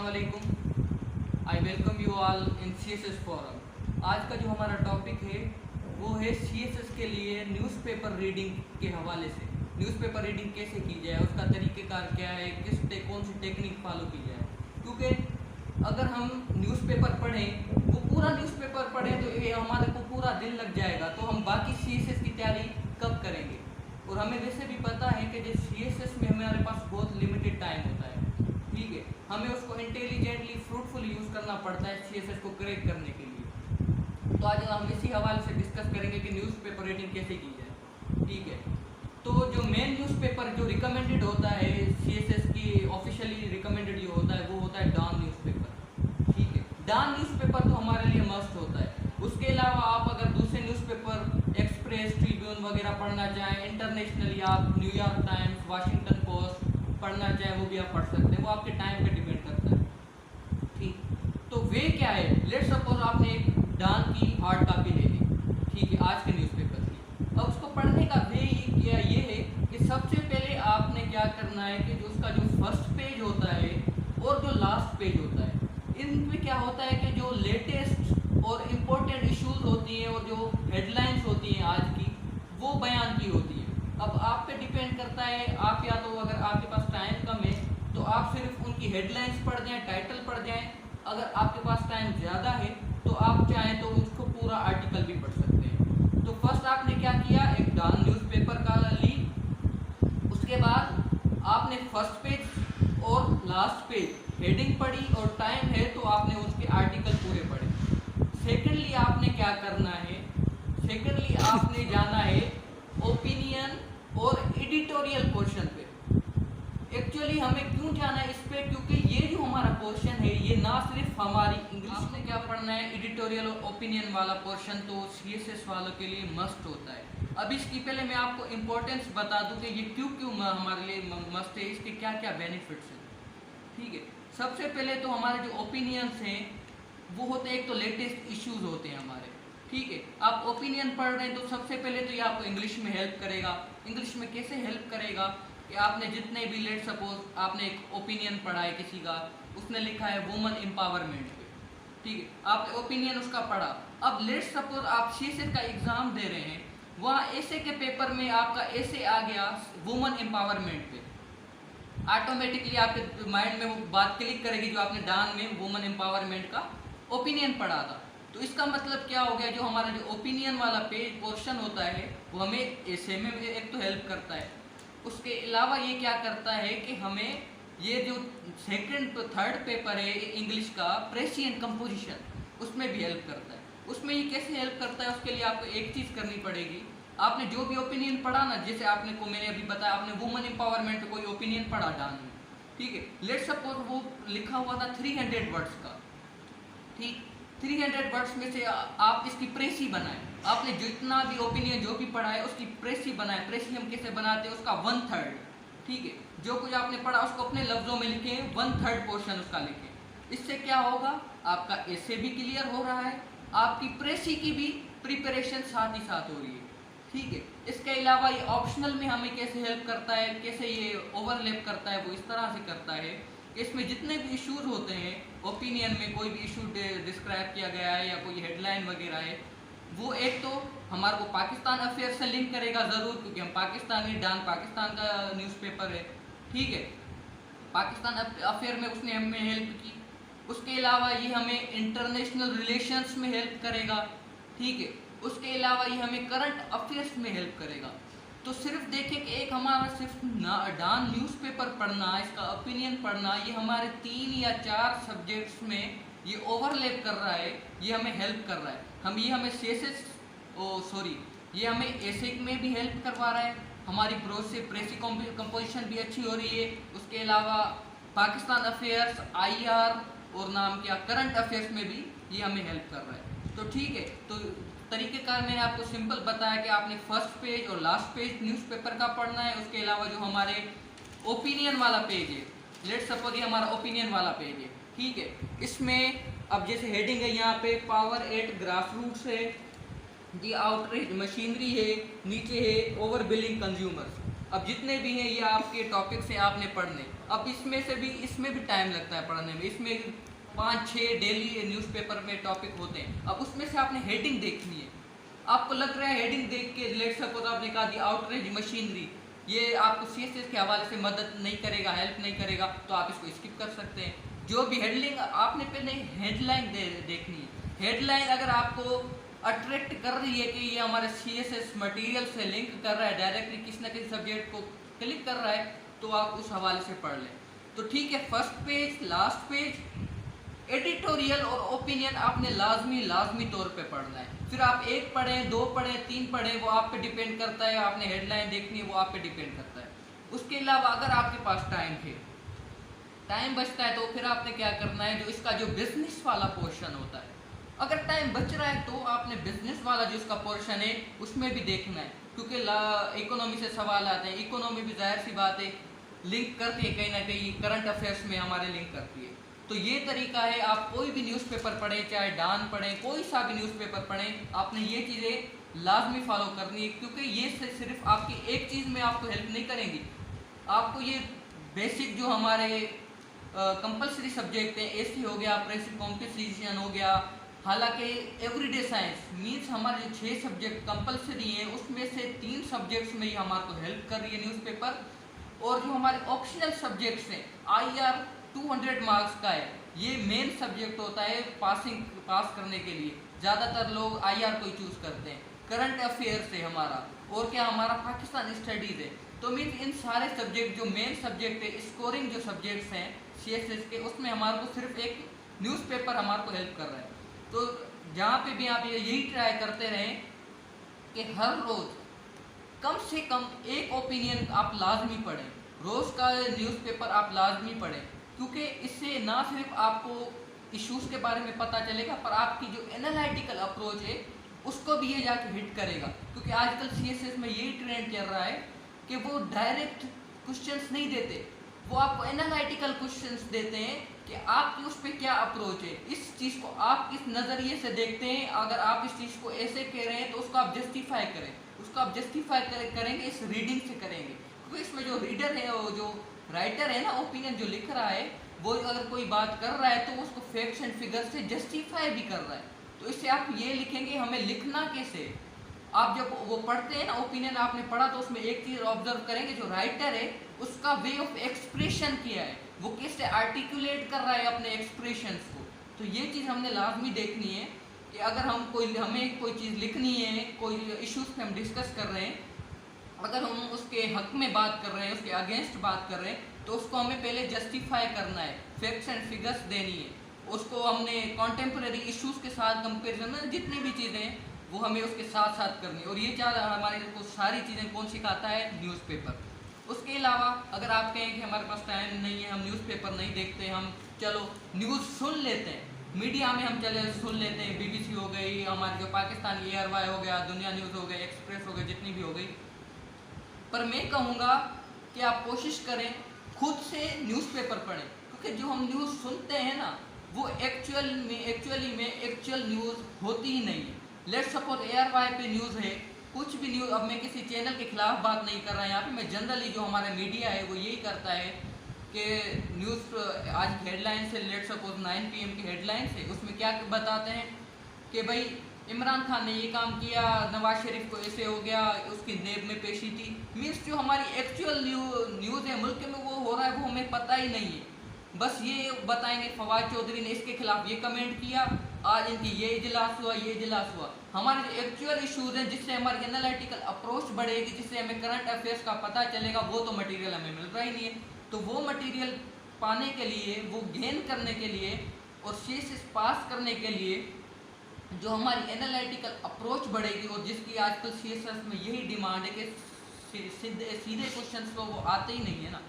अस्सलाम वालेकुम। I welcome you all in CSS forum. आज का जो हमारा टॉपिक है वो है CSS के लिए न्यूज़पेपर रीडिंग के हवाले से। न्यूज़पेपर रीडिंग कैसे की जाए, उसका तरीक़ेकार क्या है, कौन सी टेक्निक फॉलो की जाए। क्योंकि अगर हम न्यूज़पेपर पढ़ें, वो पूरा न्यूज़पेपर पढ़ें तो ये हमारे को पूरा दिन लग जाएगा, तो हम बाकी CSS की तैयारी कब करेंगे। और हमें वैसे भी पता है कि जो CSS में हमारे पास बहुत लिमिटेड टाइम होता है, ठीक है। हमें उसको इंटेलिजेंटली फ्रूटफुल यूज़ करना पड़ता है CSS को क्रैक करने के लिए। तो आज हम इसी हवाले से डिस्कस करेंगे कि न्यूज़पेपर रीडिंग कैसे की जाए, ठीक है। तो जो मेन न्यूज़पेपर जो रिकमेंडेड होता है CSS की ऑफिशियली रिकमेंडेड जो होता है वो होता है डॉन न्यूज़पेपर, ठीक है। डॉन न्यूज़पेपर तो हमारे लिए मस्ट होता है। उसके अलावा आप अगर दूसरे न्यूज़पेपर एक्सप्रेस, ट्रिब्यून वगैरह पढ़ना चाहें, इंटरनेशनल या न्यूयॉर्क टाइम्स, वाशिंगटन पोस्ट पढ़ना चाहें, वो भी आप पढ़ सकते हैं। वो आपके टाइम पे डिपेंड करता है, ठीक। तो वे क्या है, लेट्स सपोज आपने एक डॉन की हार्ड कॉपी ले ली, ठीक है, आज के न्यूज़पेपर की। अब उसको पढ़ने का वे क्या ये है कि सबसे पहले आपने क्या करना है कि जो उसका जो फर्स्ट पेज होता है और जो लास्ट पेज होता है, इनमें क्या होता है कि जो लेटेस्ट और इम्पोर्टेंट इश्यूज होती हैं और जो हेडलाइंस होती हैं आज की, वो बयान की होती है। अब आप पे डिपेंड करता है, आप या तो अगर आपके पास टाइम कम है तो आप सिर्फ उनकी हेडलाइंस पढ़ जाएं, टाइटल पढ़ जाएं। अगर आपके पास टाइम ज़्यादा है तो आप चाहें तो उसको पूरा आर्टिकल भी पढ़ सकते हैं। तो फर्स्ट आपने क्या किया, एक डॉन न्यूज़पेपर का ली। उसके बाद आपने फर्स्ट पेज और लास्ट पेज हेडिंग पढ़ी और टाइम है तो आपने उसके आर्टिकल पूरे पढ़े। सेकेंडली आपने क्या करना है, सेकेंडली आपने जाना है ओपिनियन और एडिटोरियल पोर्शन पे। एक्चुअली हमें क्यों जाना है इस पे, क्योंकि ये जो हमारा पोर्शन है ये ना सिर्फ हमारी इंग्लिश में क्या पढ़ना है, एडिटोरियल और ओपिनियन वाला पोर्शन तो CSS वालों के लिए मस्ट होता है। अब इसकी पहले मैं आपको इम्पोर्टेंस बता दूं कि ये क्यों क्यों हमारे लिए मस्ट है, इसके क्या क्या बेनिफिट्स हैं, ठीक है। सबसे पहले तो हमारे जो ओपिनियंस हैं वो होते हैं, एक तो लेटेस्ट इश्यूज होते हैं हमारे, ठीक है। आप ओपिनियन पढ़ रहे हैं तो सबसे पहले तो ये आपको इंग्लिश में हेल्प करेगा। इंग्लिश में कैसे हेल्प करेगा कि आपने जितने भी, लेट सपोज आपने एक ओपिनियन पढ़ा है किसी का, उसने लिखा है वुमन एम्पावरमेंट पे, ठीक है, आपने ओपिनियन उसका पढ़ा। अब लेट सपोज आप CSS का एग्ज़ाम दे रहे हैं, वहाँ ऐसे के पेपर में आपका ऐसे आ गया वुमन एम्पावरमेंट पे, ऑटोमेटिकली आपके माइंड में वो बात क्लिक करेगी जो आपने डॉन में वुमन एम्पावरमेंट का ओपिनियन पढ़ा था। तो इसका मतलब क्या हो गया, जो हमारा जो ओपिनियन वाला पेज पोर्शन होता है वो हमें ऐसे में एक तो हेल्प करता है। उसके अलावा ये क्या करता है कि हमें ये जो सेकंड तो थर्ड पेपर है इंग्लिश का, प्रेसिएंट कंपोजिशन, उसमें भी हेल्प करता है। उसमें ये कैसे हेल्प करता है, उसके लिए आपको एक चीज़ करनी पड़ेगी। आपने जो भी ओपिनियन पढ़ा ना, जैसे आपने को मैंने अभी बताया, आपने वुमन एम्पावरमेंट पे कोई ओपिनियन पढ़ा डॉन में, ठीक है। लेट्स सपोज वो लिखा हुआ था 300 वर्ड्स का, ठीक। 300 वर्ड्स में से आप इसकी प्रेसी बनाएं। आपने जितना भी ओपिनियन जो भी पढ़ा है उसकी प्रेसी बनाएं। प्रेसी हम कैसे बनाते हैं, उसका 1/3, ठीक है। जो कुछ आपने पढ़ा उसको अपने लफ्ज़ों में लिखें, 1/3 पोर्शन उसका लिखें। इससे क्या होगा, आपका ऐसे भी क्लियर हो रहा है, आपकी प्रेसी की भी प्रिपरेशन साथ ही साथ हो रही है, ठीक है। इसके अलावा ये ऑप्शनल में हमें कैसे हेल्प करता है, कैसे ये ओवरलैप करता है, वो इस तरह से करता है कि इसमें जितने भी इश्यूज होते हैं ओपिनियन में, कोई भी इशू डिस्क्राइब किया गया है या कोई हेडलाइन वगैरह है, वो एक तो हमारे को पाकिस्तान अफेयर से लिंक करेगा ज़रूर, क्योंकि हम पाकिस्तानी, डॉन पाकिस्तान का न्यूज़पेपर है, ठीक है। पाकिस्तान अफेयर में उसने हमें हेल्प की। उसके अलावा ये हमें इंटरनेशनल रिलेशंस में हेल्प करेगा, ठीक है। उसके अलावा ये हमें करंट अफेयर्स में हेल्प करेगा। तो सिर्फ देखें कि एक हमारा सिर्फ डॉन न्यूज़पेपर पढ़ना, इसका ओपिनियन पढ़ना, ये हमारे 3 या 4 सब्जेक्ट्स में ये ओवरलैप कर रहा है, ये हमें हेल्प कर रहा है। ये हमें ये हमें एसिक में भी हेल्प करवा रहा है, हमारी प्रेसी कंपोजिशन भी अच्छी हो रही है। उसके अलावा पाकिस्तान अफेयर्स, IR और नाम क्या करंट अफेयर्स में भी ये हमें हेल्प कर रहा है। तो ठीक है, तो तरीक़ेकार मैंने आपको सिंपल बताया कि आपने फर्स्ट पेज और लास्ट पेज न्यूज़पेपर का पढ़ना है। उसके अलावा जो हमारे ओपिनियन वाला पेज है, लेट्स सपोज ये हमारा ओपिनियन वाला पेज है, ठीक है। इसमें अब जैसे हेडिंग है यहाँ पे पावर एट ग्रास रूट्स है, दी आउटरीच मशीनरी है, नीचे है ओवर बिलिंग कंज्यूमर्स। अब जितने भी हैं ये आपके टॉपिक्स हैं आपने पढ़ने। अब इसमें भी टाइम लगता है पढ़ने में। इसमें 5-6 डेली न्यूज़पेपर में टॉपिक होते हैं। अब उसमें से आपने हेडिंग देखनी है। आपको लग रहा है हेडिंग देख के लेट सपोज आपने कहा दी आउटरेज मशीनरी, ये आपको सीएसएस के हवाले से मदद नहीं करेगा, हेल्प नहीं करेगा, तो आप इसको स्किप कर सकते हैं। जो भी हेडलाइन आपने पहले हेडलाइन देखनी है। हेडलाइन अगर आपको अट्रैक्ट कर रही है कि ये हमारे सीएसएस मटेरियल से लिंक कर रहा है, डायरेक्टली किसी न किसी सब्जेक्ट को क्लिक कर रहा है, तो आप उस हवाले से पढ़ लें। तो ठीक है, first page, last page, editorial और ओपिनियन आपने लाजमी तौर पे पढ़ना है। फिर आप 1 पढ़ें, 2 पढ़ें, 3 पढ़ें, वो आप पे डिपेंड करता है। आपने हेडलाइन देखनी है, वो आप पे डिपेंड करता है। उसके अलावा अगर आपके पास टाइम बचता है, तो फिर आपने क्या करना है, जो इसका जो बिजनेस वाला पोर्शन होता है, अगर टाइम बच रहा है तो आपने बिजनेस वाला जो इसका पोर्शन है उसमें भी देखना है, क्योंकि इकोनॉमी से सवाल आते हैं। इकोनॉमी भी जाहिर सी बात है लिंक करती है, कहीं ना कहीं करंट अफेयर्स में हमारे लिंक करती है। तो ये तरीका है, आप कोई भी न्यूज़पेपर पढ़ें, चाहे डॉन पढ़ें, कोई सा भी न्यूज़पेपर पढ़ें, आपने ये चीज़ें लाजमी फॉलो करनी है, क्योंकि ये सिर्फ आपकी एक चीज़ में आपको हेल्प नहीं करेंगी। आपको ये बेसिक जो हमारे कंपलसरी सब्जेक्ट हैं, एसी हो गया, प्रेसिड कॉम्पिटिशन हो गया, हालांकि एवरीडे साइंस मीन्स हमारे जो 6 सब्जेक्ट कंपलसरी हैं, उसमें से 3 सब्जेक्ट्स में ही हमारे को हेल्प कर रही है न्यूज़पेपर। और जो हमारे ऑप्शनल सब्जेक्ट्स हैं, आईआर 200 मार्क्स का है, ये मेन सब्जेक्ट होता है पास करने के लिए। ज़्यादातर लोग आईआर को ही चूज़ करते हैं। करंट अफेयर्स है हमारा, और क्या हमारा पाकिस्तान स्टडीज़ है। तो मीन्स इन सारे सब्जेक्ट जो मेन सब्जेक्ट है, स्कोरिंग जो सब्जेक्ट्स हैं सीएसएस के, उसमें हमारे को सिर्फ एक न्यूज़पेपर हमारे को हेल्प कर रहा है। तो जहाँ पे भी आप यही ट्राई करते रहें कि हर रोज़ कम से कम एक ओपिनियन आप लाजमी पढ़ें, रोज़ का न्यूज़पेपर आप लाजमी पढ़ें, क्योंकि इससे ना सिर्फ आपको इश्यूज़ के बारे में पता चलेगा, पर आपकी जो एनालिटिकल अप्रोच है उसको भी ये जाके हिट करेगा। क्योंकि आजकल सीएसएस में यही ट्रेंड चल रहा है कि वो डायरेक्ट क्वेश्चंस नहीं देते, वो आपको एनालिटिकल क्वेश्चंस देते हैं कि आपकी उस पर क्या अप्रोच है, इस चीज़ को आप किस नज़रिए से देखते हैं। अगर आप इस चीज़ को ऐसे कह रहे हैं तो उसको आप जस्टिफाई करें, उसको आप जस्टिफाई करेंगे इस रीडिंग से करेंगे। क्योंकि इसमें जो रीडर है, वो जो राइटर है ना, ओपिनियन जो लिख रहा है, वो अगर कोई बात कर रहा है तो उसको फैक्ट्स एंड फिगर से जस्टिफाई भी कर रहा है। तो इससे आप ये लिखेंगे हमें लिखना कैसे। आप जब वो पढ़ते हैं ना, ओपिनियन आपने पढ़ा, तो उसमें एक चीज़ ऑब्जर्व करेंगे, जो राइटर है उसका वे ऑफ एक्सप्रेशन क्या है, वो कैसे आर्टिकुलेट कर रहा है अपने एक्सप्रेशंस को। तो ये चीज़ हमने लाजमी देखनी है कि अगर हमें कोई चीज़ लिखनी है, कोई इश्यूज़ पे हम डिस्कस कर रहे हैं, अगर हम उसके हक में बात कर रहे हैं, उसके अगेंस्ट बात कर रहे हैं, तो उसको हमें पहले जस्टिफाई करना है, फैक्ट्स एंड फिगर्स देनी है। उसको हमने कॉन्टेम्प्रेरी इश्यूज़ के साथ कंपेरिजन में जितनी भी चीज़ें हैं वो हमें उसके साथ साथ करनी है। और ये क्या हमारे को सारी चीज़ें कौन सिखाता है, न्यूज़पेपर। उसके अलावा अगर आप कहें कि हमारे पास टाइम नहीं है, हम न्यूज़पेपर नहीं देखते, हम चलो न्यूज़ सुन लेते हैं, मीडिया में हम चले सुन लेते हैं, बीबीसी हो गई, हमारे जो पाकिस्तान ARY हो गया, दुनिया न्यूज़ हो गई, एक्सप्रेस हो गई, जितनी भी हो गई। पर मैं कहूँगा कि आप कोशिश करें खुद से न्यूज़पेपर पढ़ें, क्योंकि जो हम न्यूज़ सुनते हैं ना, वो एक्चुअली में एक्चुअल न्यूज़ होती ही नहीं है। लेट्स सपोज ARY पे न्यूज़ है, कुछ भी न्यूज़, अब मैं किसी चैनल के खिलाफ बात नहीं कर रहा यहाँ पे, मैं जनरली जो हमारा मीडिया है वो यही करता है कि न्यूज़ आज हेडलाइन से, लेट्स सपोज 9 PM की हेडलाइन से, उसमें क्या बताते हैं कि भाई इमरान खान ने ये काम किया, नवाज शरीफ को ऐसे हो गया, उसकी नेब में पेशी थी। मीन्स जो हमारी एक्चुअल न्यूज़ है मुल्क में वो हो रहा है वो हमें पता ही नहीं है। बस ये बताएंगे फवाद चौधरी ने इसके खिलाफ ये कमेंट किया, आज इनकी ये इजलास हुआ, ये इजलास हुआ। हमारे जो एक्चुअल इशूज़ हैं, जिससे हमारी एनालिटिकल अप्रोच बढ़ेगी, जिससे हमें करंट अफेयर्स का पता चलेगा, वो तो मटेरियल हमें मिल रहा ही नहीं है। तो वो मटेरियल पाने के लिए, वो गेन करने के लिए और सीएसएस पास करने के लिए जो हमारी एनालिटिकल अप्रोच बढ़ेगी, और जिसकी आजकल सीएसएस में यही डिमांड है कि सीधे क्वेश्चन तो वो आते ही नहीं है ना,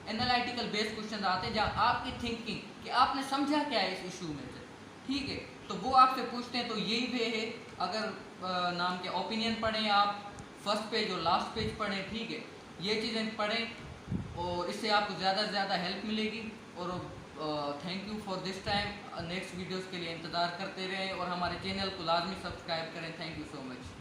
एनालिटिकल बेस्ड क्वेश्चन आते हैं जहाँ आपकी थिंकिंग कि आपने समझा क्या है इस इशू में से, ठीक है, तो वो आपसे पूछते हैं। तो यही वे है, अगर नाम के ओपिनियन पढ़ें आप, फर्स्ट पेज और लास्ट पेज पढ़ें, ठीक है, ये चीज़ें पढ़ें और इससे आपको ज़्यादा से ज़्यादा हेल्प मिलेगी। और thank you for this time. Next videos के लिए इंतज़ार करते रहें और हमारे चैनल को लाजमी सब्सक्राइब करें। Thank you so much.